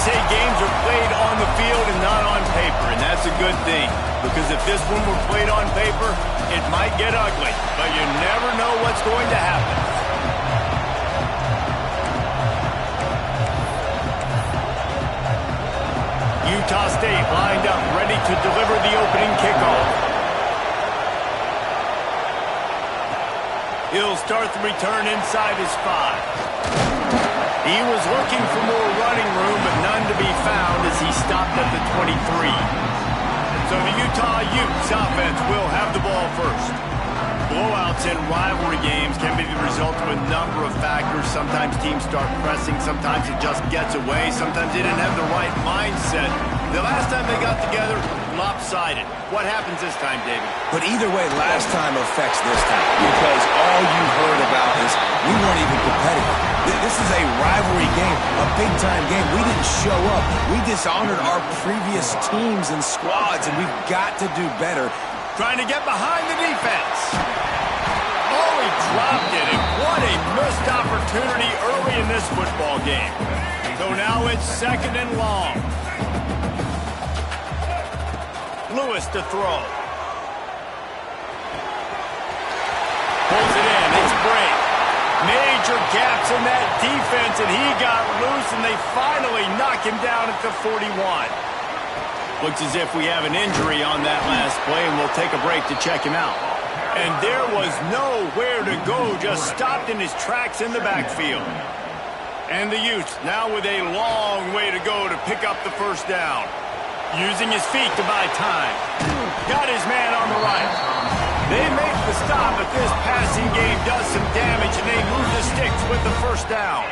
say games are played on the field and not on paper, and that's a good thing. Because if this one were played on paper, it might get ugly. But you never know what's going to happen. Utah State lined up, ready to deliver the opening kickoff. He'll start the return inside his 5. He was looking for more running room, but none to be found as he stopped at the 23. So the Utah Utes offense will have the ball first. Blowouts in rivalry games can be the result of a number of factors. Sometimes teams start pressing. Sometimes it just gets away. Sometimes they didn't have the right mindset. The last time they got together, lopsided. What happens this time, David? But either way, last time affects this time because all you heard about is we weren't even competitive. This is a rivalry game, a big-time game. We didn't show up. We dishonored our previous teams and squads, and we've got to do better. Trying to get behind the defense. Oh, he dropped it, and what a missed opportunity early in this football game. So now it's 2nd and long. Lewis to throw. Pulls it in. It's Brake. Major gaps in that defense, and he got loose, and they finally knock him down at the 41. Looks as if we have an injury on that last play, and we'll take a break to check him out. And there was nowhere to go, just stopped in his tracks in the backfield. And the Utes now with a long way to go to pick up the first down. Using his feet to buy time. Got his man on the right. They make the stop, but this passing game does some damage, and they move the sticks with the first down.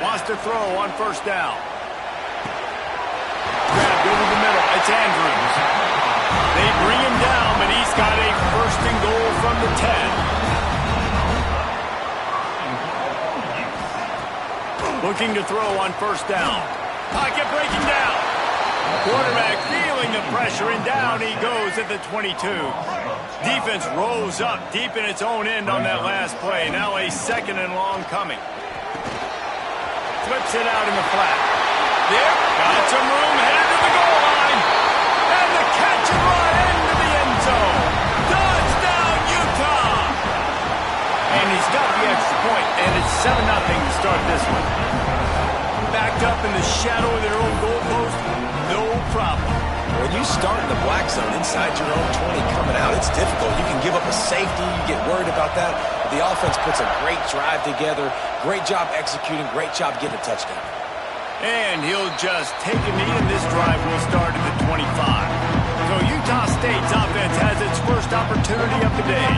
Wants to throw on first down. Grabbed over the middle. It's Andrews. They bring him down, but he's got a 1st and goal from the 10. Looking to throw on first down. Pocket breaking down. Quarterback feeling the pressure, and down he goes at the 22. Defense rose up deep in its own end on that last play. Now a 2nd and long coming. Flips it out in the flat. There, got some room, headed to the goal line. And the catch and run into the end zone. Touchdown, Utah! And he's got the extra point, and it's 7-0 to start this one. Backed up in the shadow of their own goalpost, no problem. When you start in the black zone inside your own 20 coming out, it's difficult. You can give up a safety. You get worried about that. But the offense puts a great drive together. Great job executing. Great job getting a touchdown. And he'll just take a knee, and this drive will start at the 25. So Utah State's offense has its first opportunity of the day.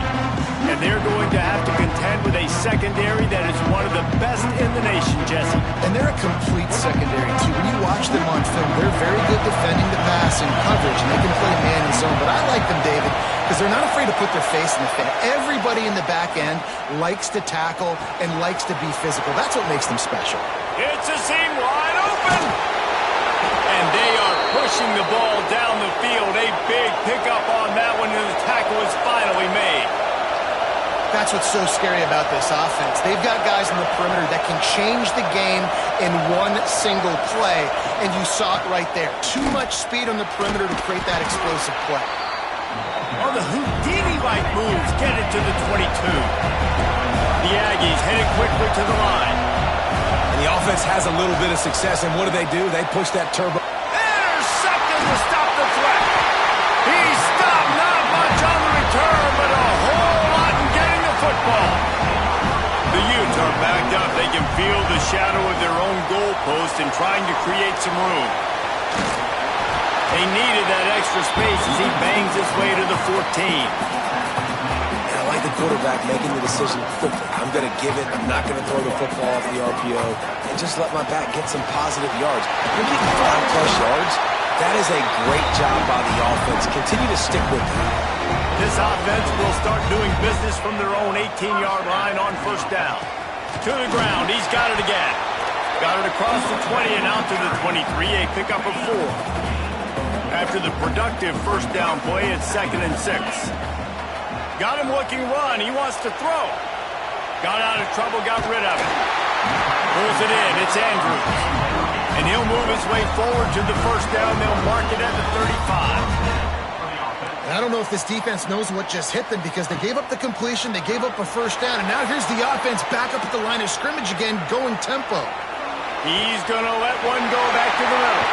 And they're going to have to contend with a secondary that is one of the best in the nation, Jesse. And they're a complete secondary, too. When you watch them on film, they're very good defending the pass and coverage, and they can play man and zone. But I like them, David, because they're not afraid to put their face in the thing. Everybody in the back end likes to tackle and likes to be physical. That's what makes them special. It's a seam wide open. And they are pushing the ball down the field. A big pickup on that one, and the tackle is finally made. That's what's so scary about this offense. They've got guys in the perimeter that can change the game in one single play, and you saw it right there. Too much speed on the perimeter to create that explosive play. Oh, the Houdini-like moves get it to the 22. The Aggies headed quickly to the line. And the offense has a little bit of success, and what do? They push that turbo. Intercepted to stop the threat. He stopped, not much on the return, but a whole lot in getting the football. The Utes are backed up. They can feel the shadow of their own goalpost and trying to create some room. They needed that extra space as he bangs his way to the 14. I like the quarterback making the decision quickly. I'm going to give it. I'm not going to throw the football off the RPO and just let my back get some positive yards. You're getting 5+ yards. That is a great job by the offense. Continue to stick with it. This offense will start doing business from their own 18-yard line on first down. To the ground. He's got it again. Got it across the 20 and out to the 23. A pickup of 4. After the productive first down play, it's 2nd and 6. Got him looking run. He wants to throw. Got out of trouble, got rid of it. Pulls it in. It's Andrews. And he'll move his way forward to the first down. They'll mark it at the 35. I don't know if this defense knows what just hit them because they gave up the completion, they gave up a first down, and now here's the offense back up at the line of scrimmage again, going tempo. He's going to let one go back to the middle.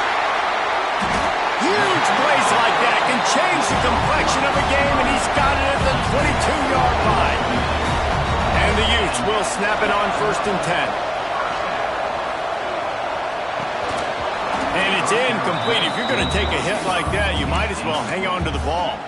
Huge plays like that can change the complexion of a game, and he's got it at the 22-yard line. And the Utes will snap it on 1st and 10. And it's incomplete. If you're going to take a hit like that, you might as well hang on to the ball.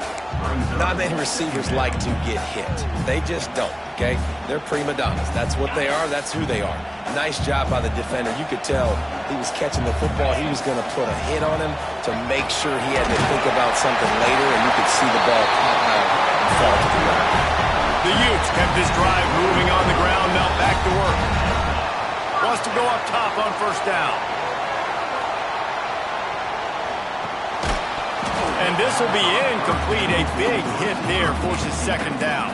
Not many receivers like to get hit. They just don't, okay? They're prima donnas. That's what they are. That's who they are. Nice job by the defender. You could tell he was catching the football. He was going to put a hit on him to make sure he had to think about something later, and you could see the ball pop out and fall to the ground. The Utes kept this drive moving on the ground. Now back to work. Wants to go up top on 1st down. And this will be incomplete. A big hit there forces 2nd down.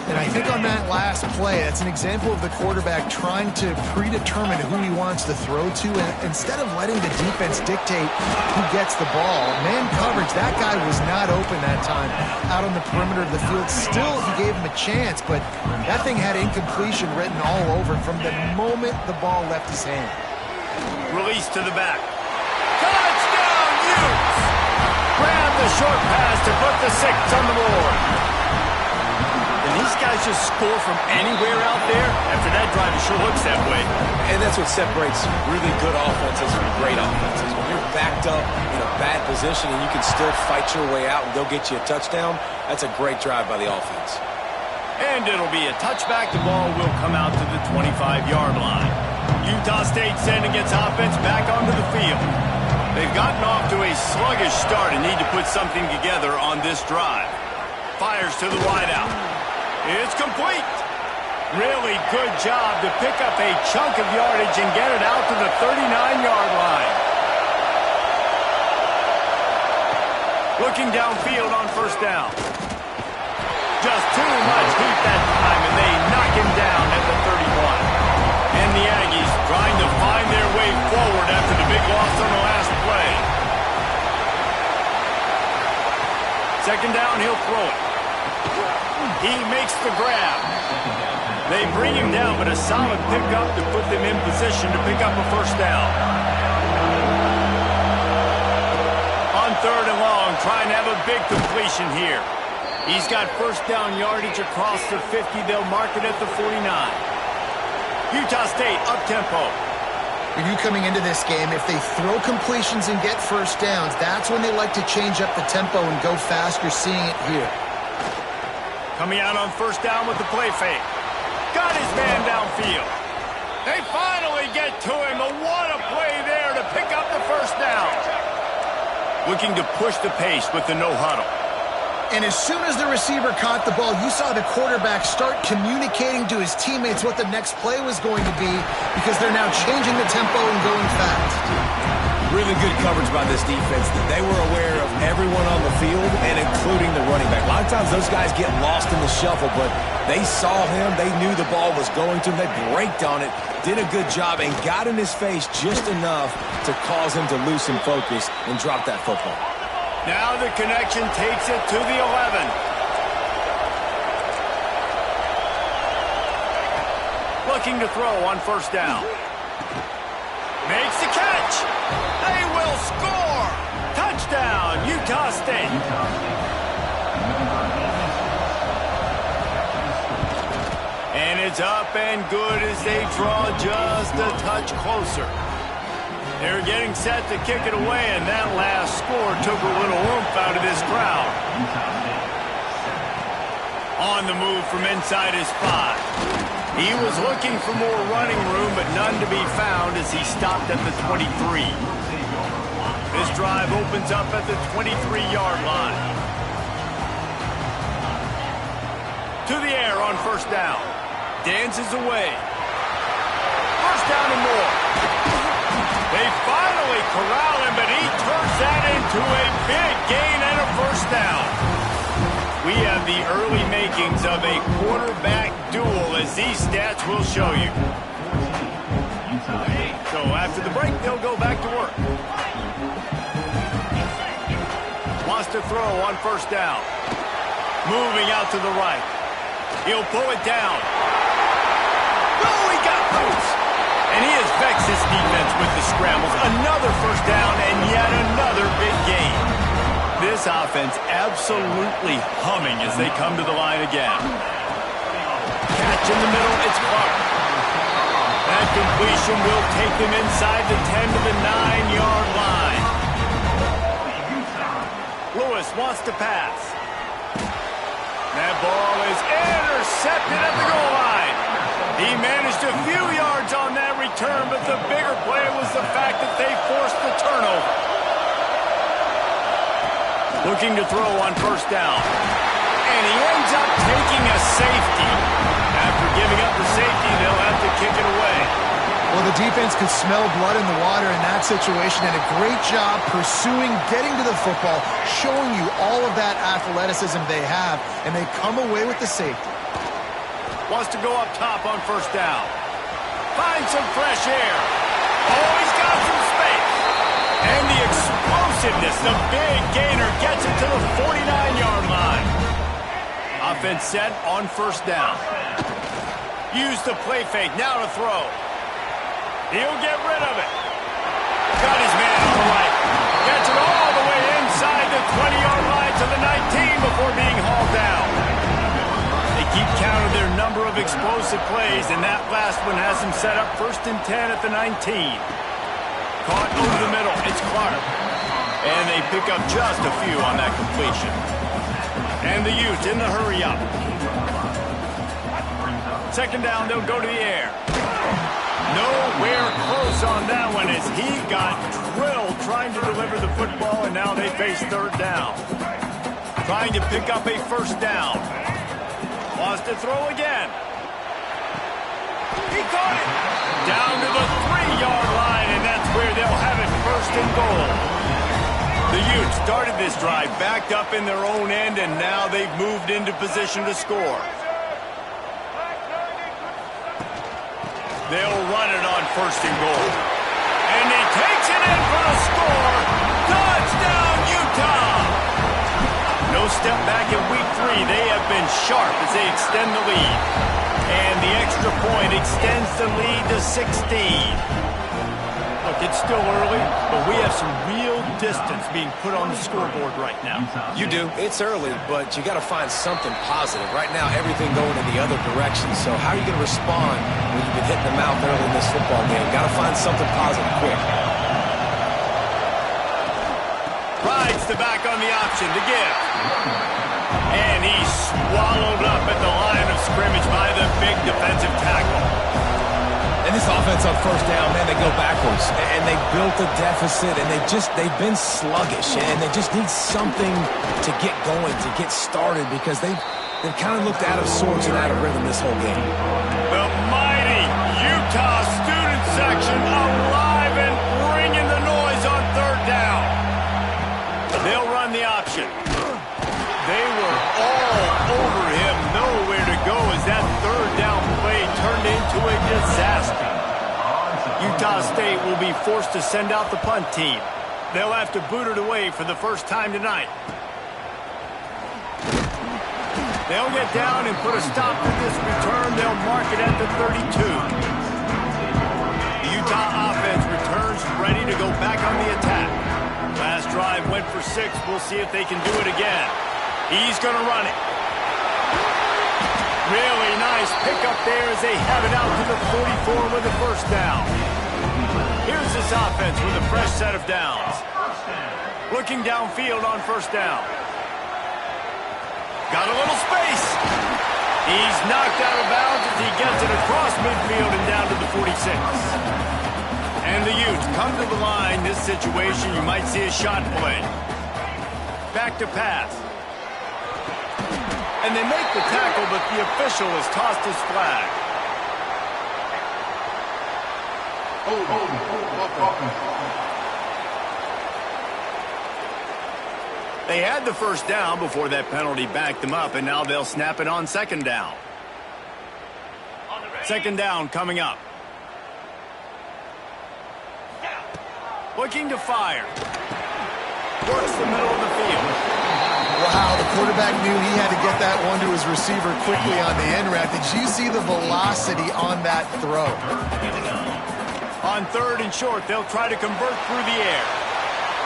And I think on that last play, that's an example of the quarterback trying to predetermine who he wants to throw to. And instead of letting the defense dictate who gets the ball, man coverage, that guy was not open that time out on the perimeter of the field. Still, he gave him a chance, but that thing had incompletion written all over it from the moment the ball left his hand. Release to the back. Touchdown, Utes! Grab the short pass to put the 6 on the board. And these guys just score from anywhere out there. After that drive, it sure looks that way. And that's what separates really good offenses from great offenses. When you're backed up in a bad position and you can still fight your way out and they'll get you a touchdown, that's a great drive by the offense. And it'll be a touchback. The ball will come out to the 25-yard line. Utah State sending its offense back onto the field. They've gotten off to a sluggish start and need to put something together on this drive. Fires to the wideout. It's complete. Really good job to pick up a chunk of yardage and get it out to the 39-yard line. Looking downfield on 1st down. Just too much heat that time, and they knock him down at the 31. And the Aggies trying to find their way forward after the big loss on the last play. 2nd down, he'll throw it. He makes the grab. They bring him down, but a solid pickup to put them in position to pick up a 1st down. On 3rd and long, trying to have a big completion here. He's got 1st down yardage across the 50. They'll mark it at the 49. Utah State up-tempo. For you coming into this game, if they throw completions and get 1st downs, that's when they like to change up the tempo and go fast. You're seeing it here. Coming out on 1st down with the play fake. Got his man downfield. They finally get to him. What a play there to pick up the 1st down. Looking to push the pace with the no huddle. And as soon as the receiver caught the ball, you saw the quarterback start communicating to his teammates what the next play was going to be because they're now changing the tempo and going fast. Really good coverage by this defense. They were aware of everyone on the field and including the running back. A lot of times those guys get lost in the shuffle, but they saw him. They knew the ball was going to him. They braked on it, did a good job, and got in his face just enough to cause him to loosen focus and drop that football. Now the connection takes it to the 11. Looking to throw on 1st down. Makes the catch. They will score. Touchdown, Utah State. And it's up and good as they draw just a touch closer. They're getting set to kick it away, and that last score took a little oomph out of this crowd. On the move from inside his 5. He was looking for more running room, but none to be found as he stopped at the 23. This drive opens up at the 23-yard line. To the air on 1st down. Dances away. 1st down and more. They finally corral him, but he turns that into a big gain and a 1st down. we have the early makings of a quarterback duel, as these stats will show you. So after the break, they'll go back to work. Wants to throw on first down. Moving out to the right. He'll pull it down. Oh, he got loose. And he has vexed his defense with the scrambles. Another first down and yet another big gain. This offense absolutely humming as they come to the line again. Catch in the middle, it's Clark. That completion will take them inside the 10 to the 9-yard line. Lewis wants to pass. That ball is intercepted at the goal line. He managed a few yards on that return, but the bigger play was the fact that they forced the turnover. Looking to throw on first down. And he ends up taking a safety. After giving up the safety, they'll have to kick it away. Well, the defense could smell blood in the water in that situation, and a great job pursuing, getting to the football, showing you all of that athleticism they have, and they come away with the safety. Wants to go up top on first down. Find some fresh air. Oh, he's got some space. And the explosiveness, the big gainer, gets it to the 49-yard line. Offense set on first down. Use the play fake, now to throw. He'll get rid of it. Got his man on the right. Gets it all the way inside the 20-yard line to the 19 before being hauled down. They keep count of their number of explosive plays, and that last one has them set up 1st and 10 at the 19. Caught over the middle. It's Clark. And they pick up just a few on that completion. And the Utes in the hurry up. 2nd down, they'll go to the air. Nowhere close on that one as he got drilled trying to deliver the football, and now they face 3rd down. Trying to pick up a first down. Wants to throw again. He caught it. Down to the 3-yard line, and that's where they'll have it 1st and goal. The Utes started this drive backed up in their own end, and now they've moved into position to score. They'll run it on 1st and goal. And he takes it in for the score. Touchdown, Utah! No step back in week 3. They have been sharp as they extend the lead. And the extra point extends the lead to 16. Look, it's still early, but we have some real distance being put on the scoreboard right now. You do. It's early, but you got to find something positive. Right now, everything going in the other direction. So how are you going to respond when you've been hitting the mouth early in this football game? Got to find something positive quick. Rides the back on the option to give. And he's swallowed up at the line of scrimmage by the big defensive tackle. And this offense on first down, man, they go backwards. And they built a deficit, and they've been sluggish. And they just need something to get going, to get started, because they've kind of looked out of sorts and out of rhythm this whole game. The mighty Utah student section alive and bringing the noise on 3rd down. They'll run the option. They were all over him, nowhere to go as that 3rd down play turned into a disaster. Utah State will be forced to send out the punt team. They'll have to boot it away for the first time tonight. They'll get down and put a stop to this return. They'll mark it at the 32. The Utah offense returns ready to go back on the attack. Last drive went for 6. We'll see if they can do it again. He's going to run it. Really nice pickup there as they have it out to the 44 with the first down. Here's this offense with a fresh set of downs. Looking downfield on first down. Got a little space. He's knocked out of bounds as he gets it across midfield and down to the 46. And the Utes come to the line. This situation, you might see a shot play. Back to pass. And they make the tackle, but the official has tossed his flag. They had the first down before that penalty backed them up, and now they'll snap it on second down. Second down coming up. Looking to fire. Works the middle of the field. Wow, the quarterback knew he had to get that one to his receiver quickly on the end route. Did you see the velocity on that throw? On third and short, they'll try to convert through the air.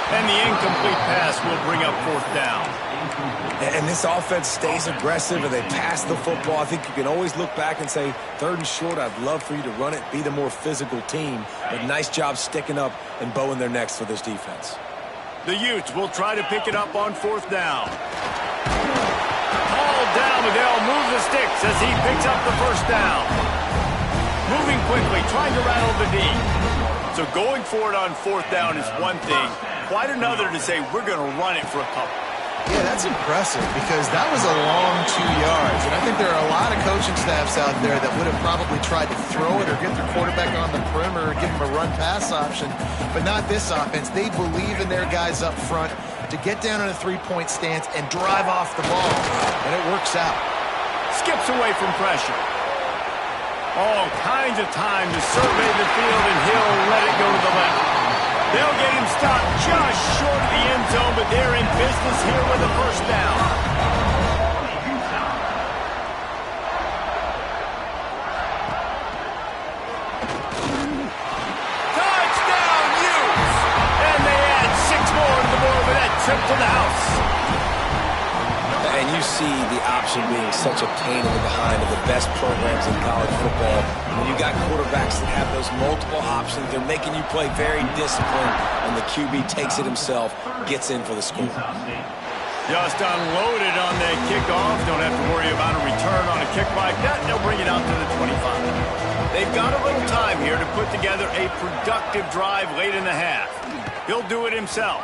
And the incomplete pass will bring up fourth down. And this offense stays aggressive and they pass the football. I think you can always look back and say, third and short, I'd love for you to run it, be the more physical team. But nice job sticking up and bowing their necks for this defense. The Utes will try to pick it up on fourth down. Called down, Adele moves the sticks as he picks up the first down. Moving quickly, trying to rattle the D. So going for it on fourth down is one thing. Quite another to say we're going to run it for a couple. Yeah, that's impressive because that was a long 2 yards. And I think there are a lot of coaching staffs out there that would have probably tried to throw it or get their quarterback on the perimeter or give him a run-pass option. But not this offense. They believe in their guys up front to get down in a three-point stance and drive off the ball. And it works out. Skips away from pressure. All kinds of time to survey the field, and he'll let it go to the left. They'll get him stopped just short of the end zone, but they're in business here with a first down. Touchdown, Utes! And they add 6 more to the board with that trip to the house. And you see the option being such a pain in the behind of the best programs in college football. When you got quarterbacks that have those multiple options, they're making you play very disciplined, and the QB takes it himself, gets in for the score. Just unloaded on that kickoff. Don't have to worry about a return on a kick like that. They'll bring it out to the 25. They've got a little time here to put together a productive drive late in the half. He'll do it himself.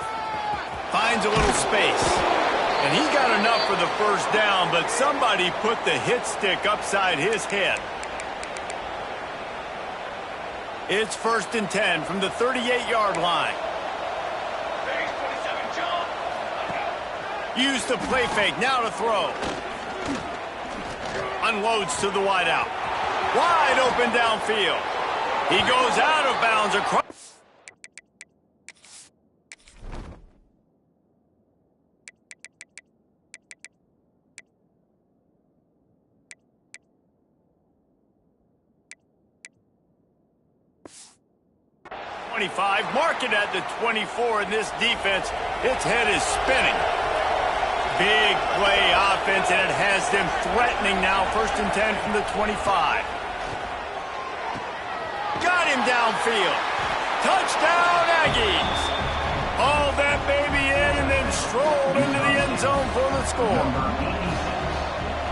Finds a little space. And he got enough for the first down, but somebody put the hit stick upside his head. It's 1st and 10 from the 38-yard line. Use the play fake, now to throw. Unloads to the wideout. Wide open downfield. He goes out of bounds across. Mark it at the 24 in this defense. Its head is spinning. Big play offense, and it has them threatening now. 1st and 10 from the 25. Got him downfield. Touchdown, Aggies. Hauled that baby in and then strolled into the end zone for the score.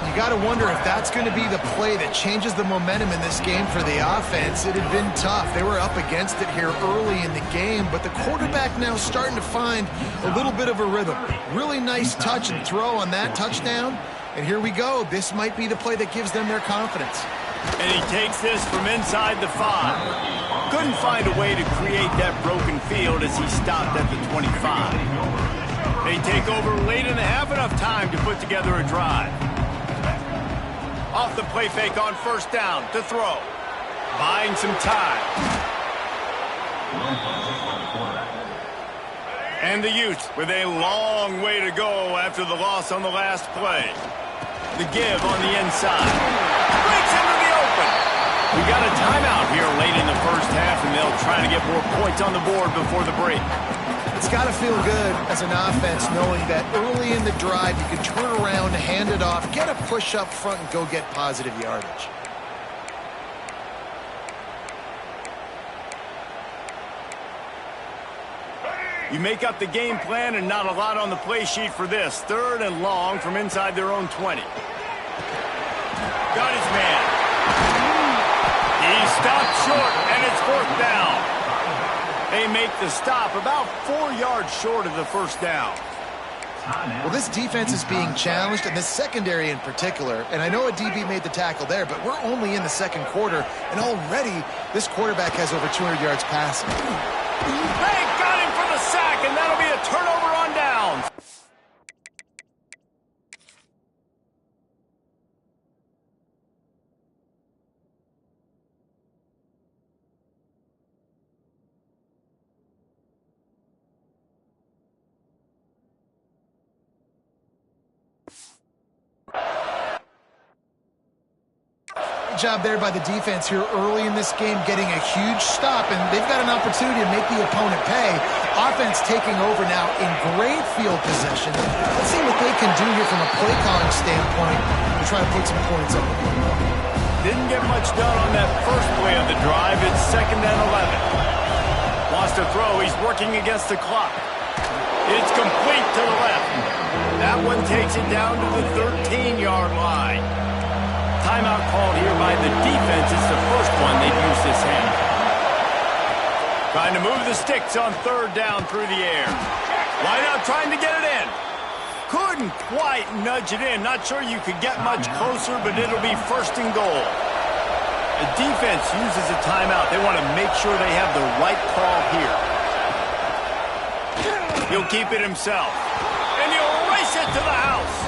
You got to wonder if that's going to be the play that changes the momentum in this game for the offense. It had been tough. They were up against it here early in the game, but the quarterback now starting to find a little bit of a rhythm. Really nice touch and throw on that touchdown. And here we go. This might be the play that gives them their confidence. And he takes this from inside the 5. Couldn't find a way to create that broken field as he stopped at the 25. They take over late in the half, enough time to put together a drive. Off the play fake on first down to throw. Buying some time. And the Utes with a long way to go after the loss on the last play. The give on the inside. Breaks into the open. We got a timeout here late in the first half, and they'll try to get more points on the board before the break. It's got to feel good as an offense knowing that early in the drive you can turn around, hand it off, get a push up front, and go get positive yardage. You make up the game plan and not a lot on the play sheet for this. 3rd and long from inside their own 20. Got his man. He stopped short, and it's 4th down. They make the stop about 4 yards short of the first down. Well, this defense is being challenged, and this secondary in particular. And I know a DB made the tackle there, but we're only in the second quarter, and already this quarterback has over 200 yards passing. They got him for the sack, and that'll be a turnover on downs. Great job there by the defense here early in this game, getting a huge stop, and they've got an opportunity to make the opponent pay. Offense taking over now in great field possession. Let's see what they can do here from a play calling standpoint to try to put some points up. Didn't get much done on that first play of the drive. It's 2nd and 11. Wants to throw. He's working against the clock. It's complete to the left. That one takes it down to the 13-yard line. Timeout called here by the defense. It's the first one they've used this half. Trying to move the sticks on 3rd down through the air. Why not trying to get it in? Couldn't quite nudge it in. Not sure you could get much closer, but it'll be 1st and goal. The defense uses a timeout. They want to make sure they have the right call here. He'll keep it himself. And he'll race it to the house.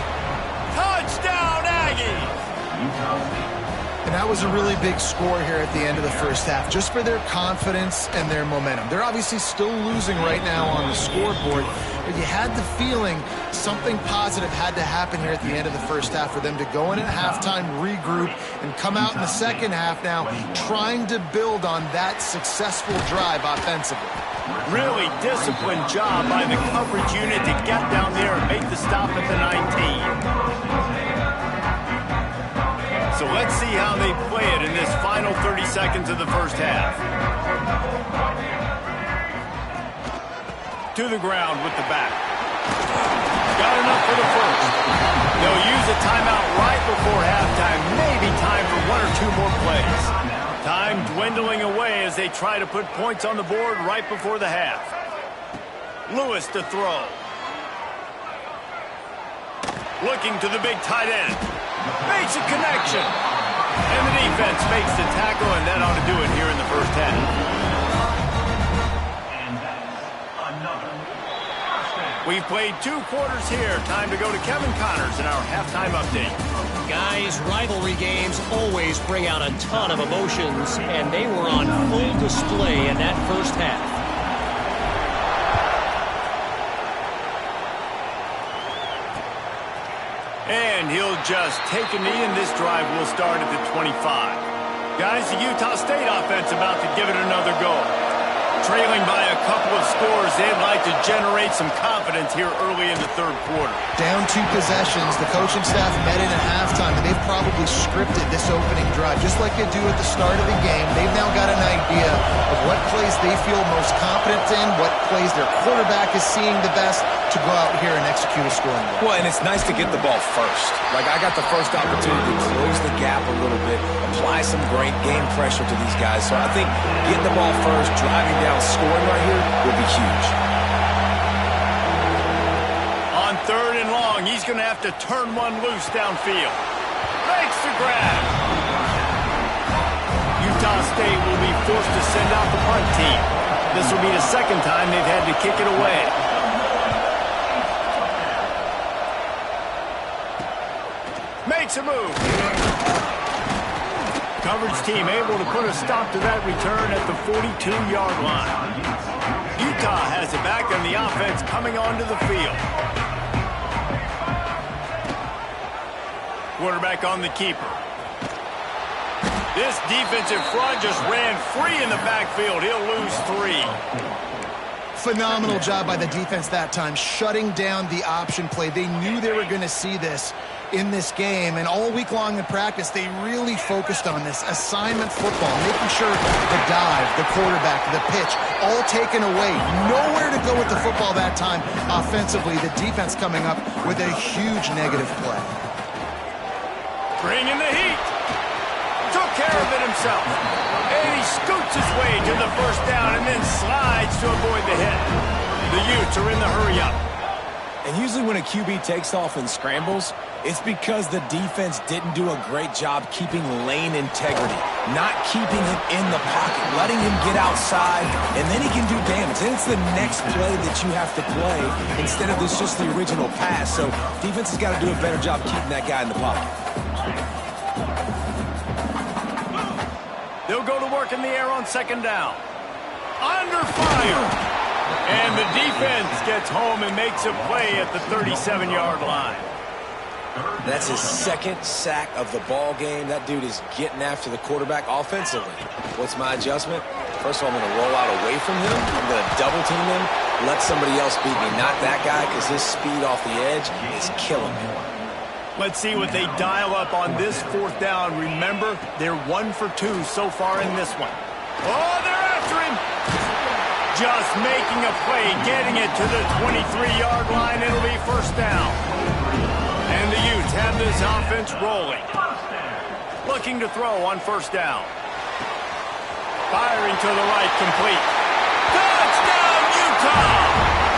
Touchdown, Aggies! And that was a really big score here at the end of the first half, just for their confidence and their momentum. They're obviously still losing right now on the scoreboard, but you had the feeling something positive had to happen here at the end of the first half for them to go in at halftime, regroup, and come out in the second half now trying to build on that successful drive offensively. Really disciplined job by the coverage unit to get down there and make the stop at the 19. So let's see how they play it in this final 30 seconds of the first half. To the ground with the back. Got enough for the first. They'll use a timeout right before halftime. Maybe time for 1 or 2 more plays. Time dwindling away as they try to put points on the board right before the half. Lewis to throw. Looking to the big tight end. Makes a connection. And the defense makes the tackle, and that ought to do it here in the first half. We've played 2 quarters here. Time to go to Kevin Connors in our halftime update. Guys, rivalry games always bring out a ton of emotions, and they were on full display in that first half. And he'll just take a knee, and this drive will start at the 25. Guys, the Utah State offense about to give it another go. Trailing by a couple of scores, they'd like to generate some confidence here early in the 3rd quarter. Down 2 possessions, the coaching staff met in at halftime, and they've probably scripted this opening drive, just like they do at the start of the game. They've now got an idea of what plays they feel most confident in, what plays their quarterback is seeing the best to go out here and execute a scoring goal. Well, and it's nice to get the ball first. Like, I got the first opportunity to close the gap a little bit, apply some great game pressure to these guys. So I think getting the ball first, driving down, scoring right here will be huge. On 3rd and long, he's going to have to turn one loose downfield. Makes the grab. Utah State will be forced to send out the punt team. This will be the 2nd time they've had to kick it away. Makes a move. Coverage team able to put a stop to that return at the 42-yard line. Utah has it back, and the offense coming onto the field. Quarterback on the keeper. This defensive front just ran free in the backfield. He'll lose 3. Phenomenal job by the defense that time, shutting down the option play. They knew they were going to see this in this game, and all week long in practice, they really focused on this assignment football, making sure the dive, the quarterback, the pitch, all taken away. Nowhere to go with the football that time offensively. The defense coming up with a huge negative play. Bringing the heat. Took care of it himself. And he scoots his way to the first down and then slides to avoid the hit. The Utes are in the hurry-up. And usually when a QB takes off and scrambles, it's because the defense didn't do a great job keeping lane integrity, not keeping him in the pocket, letting him get outside, and then he can do damage. And it's the next play that you have to play instead of this just the original pass. So defense has got to do a better job keeping that guy in the pocket. They'll go to work in the air on 2nd down. Under fire. And the defense gets home and makes a play at the 37-yard line. That's his second sack of the ball game. That dude is getting after the quarterback offensively. What's my adjustment? First of all, I'm going to roll out away from him. I'm going to double team him, let somebody else beat me, not that guy, because his speed off the edge is killing me. Let's see what they dial up on this fourth down. Remember, they're 1 for 2 so far in this one. Oh, they're after him. Just making a play, getting it to the 23-yard line. It'll be first down. And the Utes have this offense rolling. Looking to throw on first down. Firing to the right, complete. Touchdown, Utah!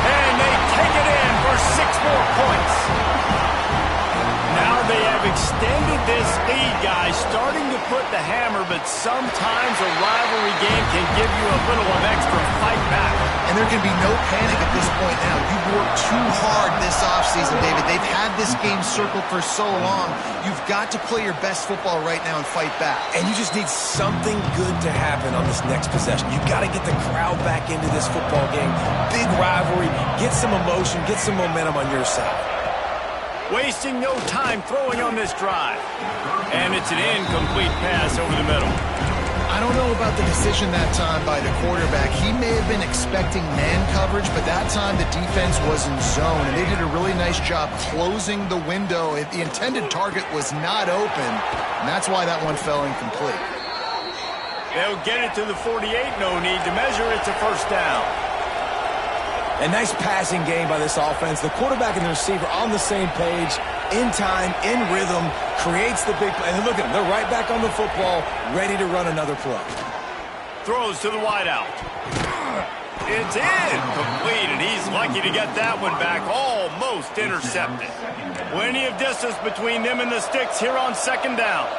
And they take it in for 6 more points. Now they have extended this lead, guys, starting to put the hammer, but sometimes a rivalry game can give you a little of extra fight back. And there can be no panic at this point now. You've worked too hard this offseason, David. They've had this game circled for so long. You've got to play your best football right now and fight back. And you just need something good to happen on this next possession. You've got to get the crowd back into this football game. Big rivalry. Get some emotion. Get some momentum on your side. Wasting no time throwing on this drive. And it's an incomplete pass over the middle. I don't know about the decision that time by the quarterback. He may have been expecting man coverage, but that time the defense was in zone, and they did a really nice job closing the window. The intended target was not open, and that's why that one fell incomplete. They'll get it to the 48. No need to measure. It's a first down. A nice passing game by this offense. The quarterback and the receiver on the same page, in time, in rhythm, creates the big play. And look at them. They're right back on the football, ready to run another play. Throws to the wideout. It's incomplete, and he's lucky to get that one back. Almost intercepted. Plenty of distance between them and the sticks here on second down.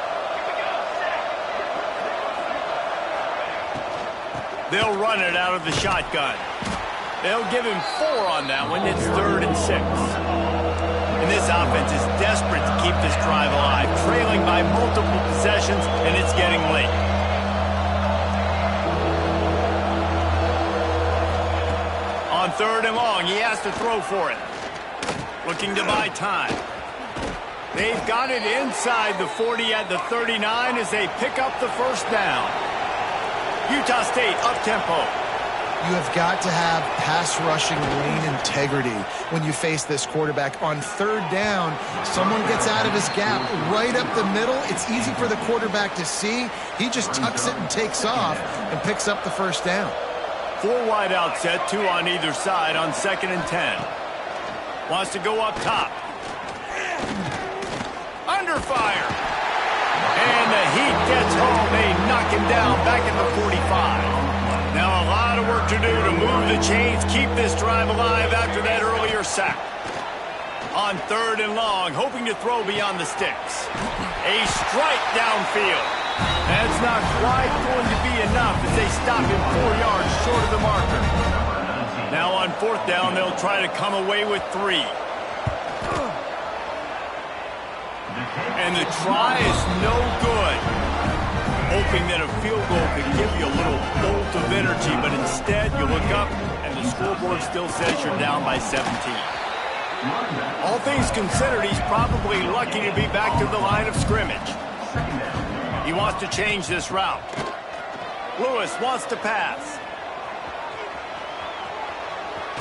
They'll run it out of the shotgun. They'll give him 4 on that one. It's 3rd and 6. And this offense is desperate to keep this drive alive, trailing by multiple possessions, and it's getting late. On 3rd and long, he has to throw for it. Looking to buy time. They've got it inside the 40 at the 39 as they pick up the first down. Utah State up-tempo. You have got to have pass rushing lane integrity when you face this quarterback. On 3rd down, someone gets out of his gap right up the middle. It's easy for the quarterback to see. He just tucks it and takes off and picks up the first down. 4 wide out set, 2 on either side on 2nd and 10. Wants to go up top. Under fire. And the heat gets home. They knock him down back at the 45. Now a lot of work to do to move the chains, keep this drive alive after that earlier sack. On 3rd and long, hoping to throw beyond the sticks. A strike downfield. That's not quite going to be enough as they stop him 4 yards short of the marker. Now on 4th down, they'll try to come away with 3. And the try is no good. Hoping that a field goal could give you a little bolt of energy, but instead you look up and the scoreboard still says you're down by 17. All things considered, he's probably lucky to be back to the line of scrimmage. He wants to change this route. Lewis wants to pass.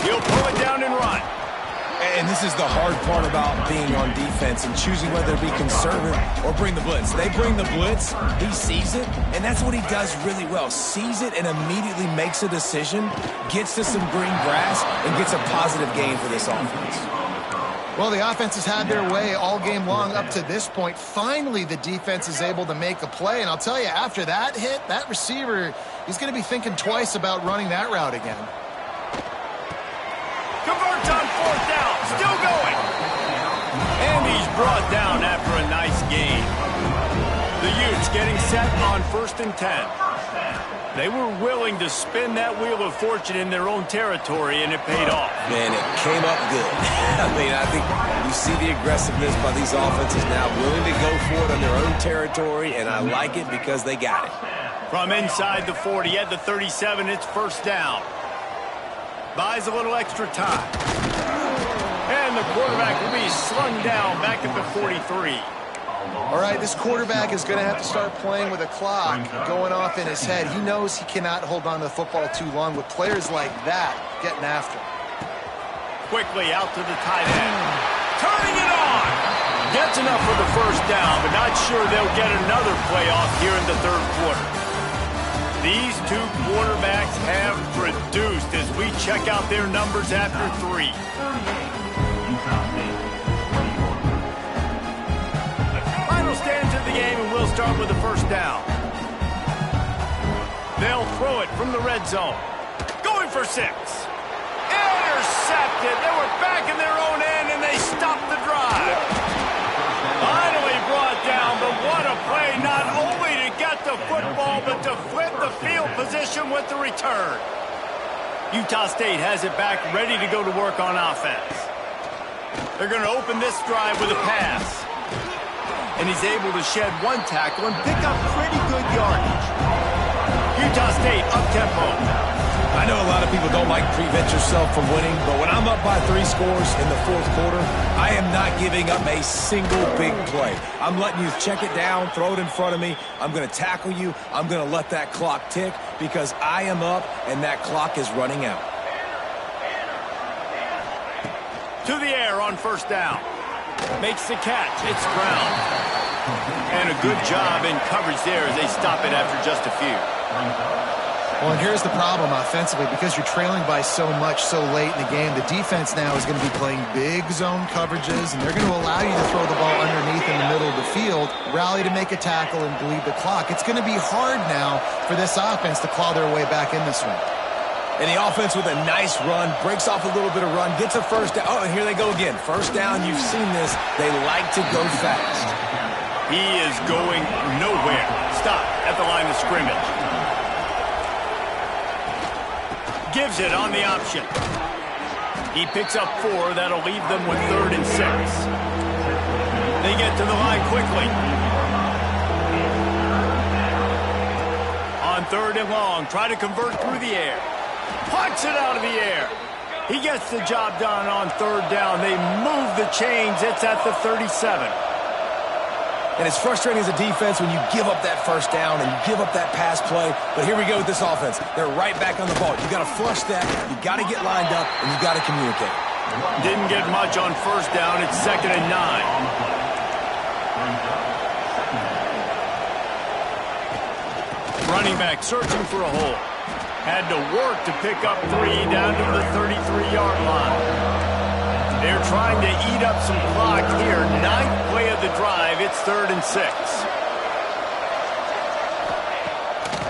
He'll pull it down and run. And this is the hard part about being on defense and choosing whether to be conservative or bring the blitz. They bring the blitz, he sees it, and that's what he does really well. Sees it and immediately makes a decision, gets to some green grass, and gets a positive gain for this offense. Well, the offense has had their way all game long up to this point. Finally, the defense is able to make a play. And I'll tell you, after that hit, that receiver, he's going to be thinking twice about running that route again. Converts on 4th down. Still going. And he's brought down after a nice gain. The Utes getting set on 1st and 10. They were willing to spin that wheel of fortune in their own territory, and it paid off. Man, it came up good. I think you see the aggressiveness by these offenses now, willing to go for it on their own territory, and I like it because they got it. From inside the 40 at the 37, it's first down. Buys a little extra time. And the the quarterback will be slung down back at the 43. All right, this quarterback is going to have to start playing with a clock going off in his head. He knows he cannot hold on to the football too long with players like that getting after him. Quickly out to the tight end. Turning it on. Gets enough for the first down, but not sure they'll get another play off here in the third quarter. These two quarterbacks have produced as we check out their numbers after 3. Final stands of the game, and we'll start with the first down. They'll throw it from the red zone. Going for 6. Intercepted. They were back in their own end, and they stopped the drive. Finally brought down, but what a play, not only to get the football, but to flip the field position with the return. Utah State has it back, ready to go to work on offense. They're going to open this drive with a pass. And he's able to shed 1 tackle and pick up pretty good yardage. Utah State up-tempo. I know a lot of people don't like to prevent yourself from winning, but when I'm up by 3 scores in the fourth quarter, I am not giving up a single big play. I'm letting you check it down, throw it in front of me. I'm going to tackle you. I'm going to let that clock tick because I am up and that clock is running out. To the air on first down. Makes the catch. It's Brown. And a good job in coverage there as they stop it after just a few. Well, and here's the problem offensively. Because you're trailing by so much so late in the game, the defense now is going to be playing big zone coverages, and they're going to allow you to throw the ball underneath in the middle of the field, rally to make a tackle, and bleed the clock. It's going to be hard now for this offense to claw their way back in this one. And the offense with a nice run, breaks off a little bit of run, gets a first down. Oh, and here they go again. First down, you've seen this. They like to go fast. He is going nowhere. Stop at the line of scrimmage. Gives it on the option. He picks up 4. That'll leave them with 3rd and 6. They get to the line quickly. On 3rd and long, try to convert through the air. Punts it out of the air. He gets the job done on 3rd down. They move the chains. It's at the 37. And it's frustrating as a defense when you give up that first down and you give up that pass play. But here we go with this offense. They're right back on the ball. You got to flush that. You got to get lined up, and you got to communicate. Didn't get much on first down. It's 2nd and 9. Running back searching for a hole. Had to work to pick up 3 down to the 33-yard line. They're trying to eat up some clock here. 9th play of the drive. It's 3rd and 6.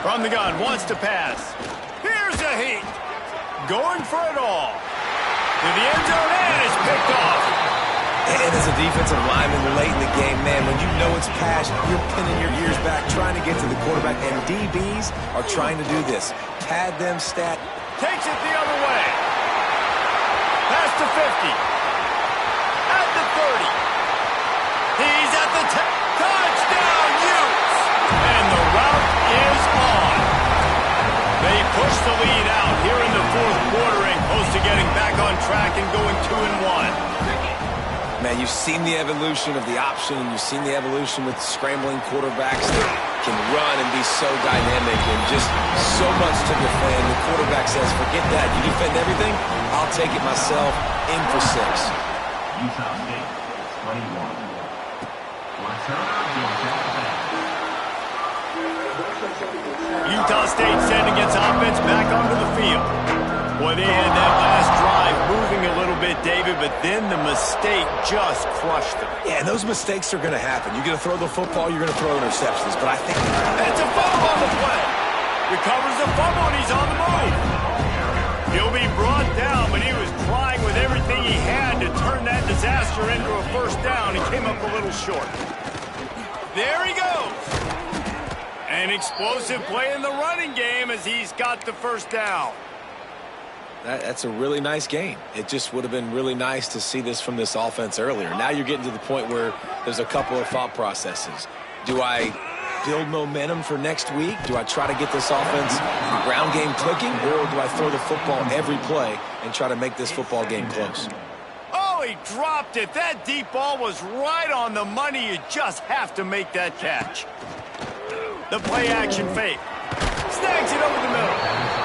From the gun, wants to pass. Here's a heat. Going for it all. To the end zone, and it's picked off. And as a defensive lineman late in the game, man, when you know it's pass, you're pinning your ears back, trying to get to the quarterback. And DBs are trying to do this. Pad them, stat. Takes it the other way. Pass to 50. At the 30. He's at the 10. Touchdown, Utes! And the route is on. They push the lead out here in the fourth quarter and close to getting back on track and going 2-1. Man, you've seen the evolution of the option, and you've seen the evolution with scrambling quarterbacks that can run and be so dynamic and just so much to defend. The quarterback says, forget that. You defend everything, I'll take it myself. In for 6. Utah State, 21. Utah State sending its offense back onto the field. Boy, they had that last drive moving a little bit, David, but then the mistake just crushed them. Yeah, and those mistakes are going to happen. You're going to throw the football, you're going to throw interceptions, but I think... It's a fumble on the play. Recovers the fumble, and he's on the move. He'll be brought down, but he was trying with everything he had to turn that disaster into a first down. He came up a little short. There he goes. An explosive play in the running game as he's got the first down. That's a really nice game. It just would have been really nice to see this from this offense earlier. Now you're getting to the point where there's a couple of thought processes. Do I build momentum for next week? Do I try to get this offense ground game clicking, or do I throw the football every play and try to make this football game close? Oh, he dropped it. That deep ball was right on the money. You just have to make that catch. The play action fake. Snags it over the middle.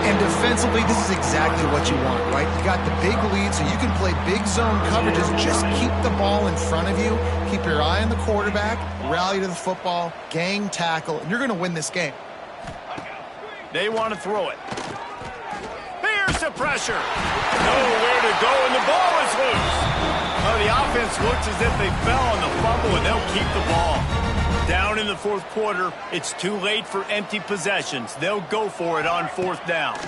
And defensively, this is exactly what you want, right? You got the big lead, so you can play big zone coverages. Just keep the ball in front of you. Keep your eye on the quarterback. Rally to the football. Gang tackle. And you're going to win this game. They want to throw it. Here's the pressure. Nowhere to go, and the ball is loose. Well, the offense looks as if they fell on the fumble, and they'll keep the ball. Down in the fourth quarter, it's too late for empty possessions. They'll go for it on fourth down.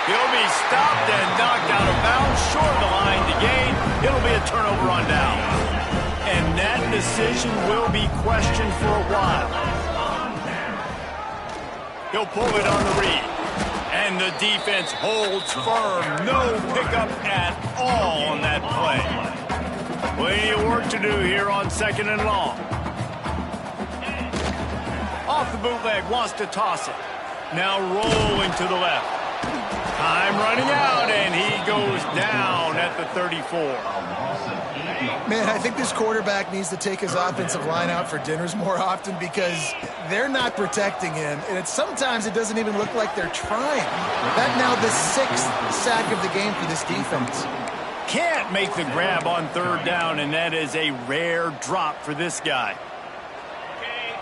He'll be stopped and knocked out of bounds, short of the line to gain. It'll be a turnover on down. And that decision will be questioned for a while. He'll pull it on the read. And the defense holds firm. No pickup at all on that play. Plenty of work to do here on second and long. Off the bootleg, wants to toss it. Now rolling to the left. Time running out, and he goes down at the 34. Man, I think this quarterback needs to take his offensive line out for dinners more often because they're not protecting him. And sometimes it doesn't even look like they're trying. That's now the 6th sack of the game for this defense. Can't make the grab on third down, and that is a rare drop for this guy.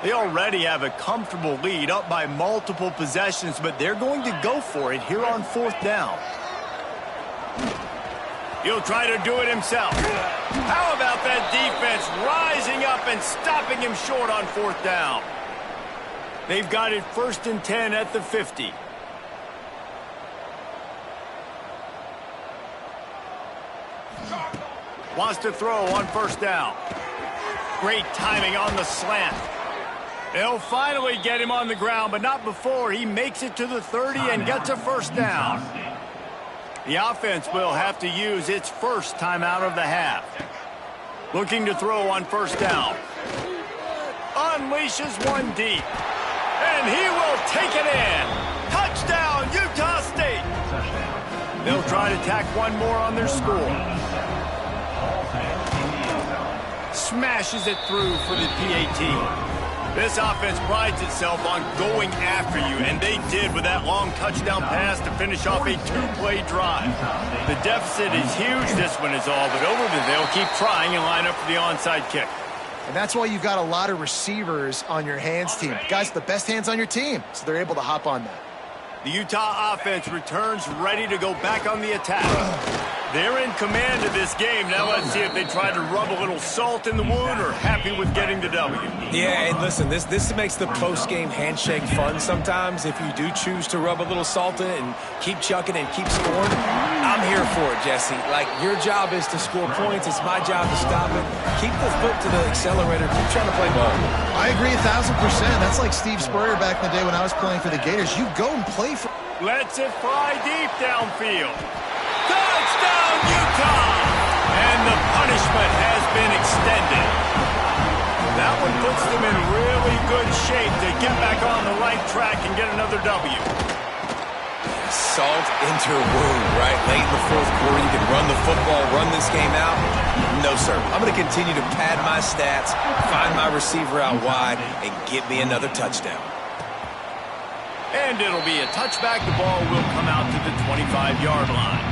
They already have a comfortable lead, up by multiple possessions, but they're going to go for it here on fourth down. He'll try to do it himself. How about that defense rising up and stopping him short on fourth down? They've got it 1st and 10 at the 50. Wants to throw on first down. Great timing on the slant. They'll finally get him on the ground, but not before he makes it to the 30 and gets a first down. The offense will have to use its first timeout of the half. Looking to throw on first down. Unleashes one deep. And he will take it in. Touchdown, Utah State. They'll try to tack one more on their score. Smashes it through for the PAT. This offense prides itself on going after you, and they did with that long touchdown pass to finish off a two-play drive. The deficit is huge, this one is all, but over the they'll keep trying and line up for the onside kick. And that's why you've got a lot of receivers on your hands team. Guys, the best hands on your team, so they're able to hop on that. The Utah offense returns ready to go back on the attack. They're in command of this game. Now let's see if they try to rub a little salt in the wound or happy with getting the W. Yeah, and listen, this makes the post-game handshake fun sometimes. If you do choose to rub a little salt in it and keep chucking and keep scoring, I'm here for it, Jesse. Like, your job is to score points. It's my job to stop it. Keep the foot to the accelerator. Keep trying to play ball. I agree 1,000%. That's like Steve Spurrier back in the day when I was playing for the Gators. You go and play for... Lets it fly deep downfield. Touchdown, Utah! And the punishment has been extended. That one puts them in really good shape to get back on the right track and get another W. Salt into a wound, right? Late in the fourth quarter, you can run the football, run this game out. No, sir. I'm going to continue to pad my stats, find my receiver out wide, and get me another touchdown. And it'll be a touchback. The ball will come out to the 25-yard line.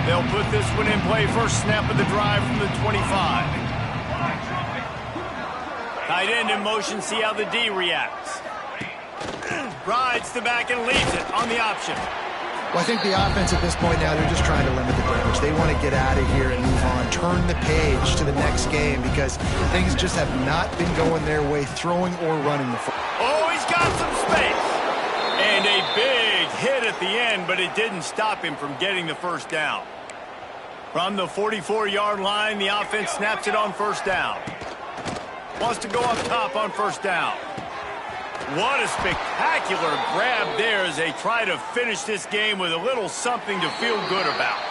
They'll put this one in play. First snap of the drive from the 25. Tight end in motion. See how the D reacts. Rides the back and leaves it on the option. Well, I think the offense at this point now, they're just trying to limit the damage. They want to get out of here and move on, turn the page to the next game because things just have not been going their way, throwing or running the football. Oh, he's got some space. And a big hit at the end, but it didn't stop him from getting the first down. From the 44-yard line, the offense snaps it on first down. Wants to go up top on first down. What a spectacular grab there as they try to finish this game with a little something to feel good about.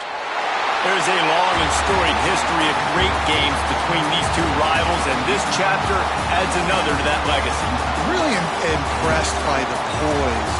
There's a long and storied history of great games between these two rivals, and this chapter adds another to that legacy. Really impressed by the poise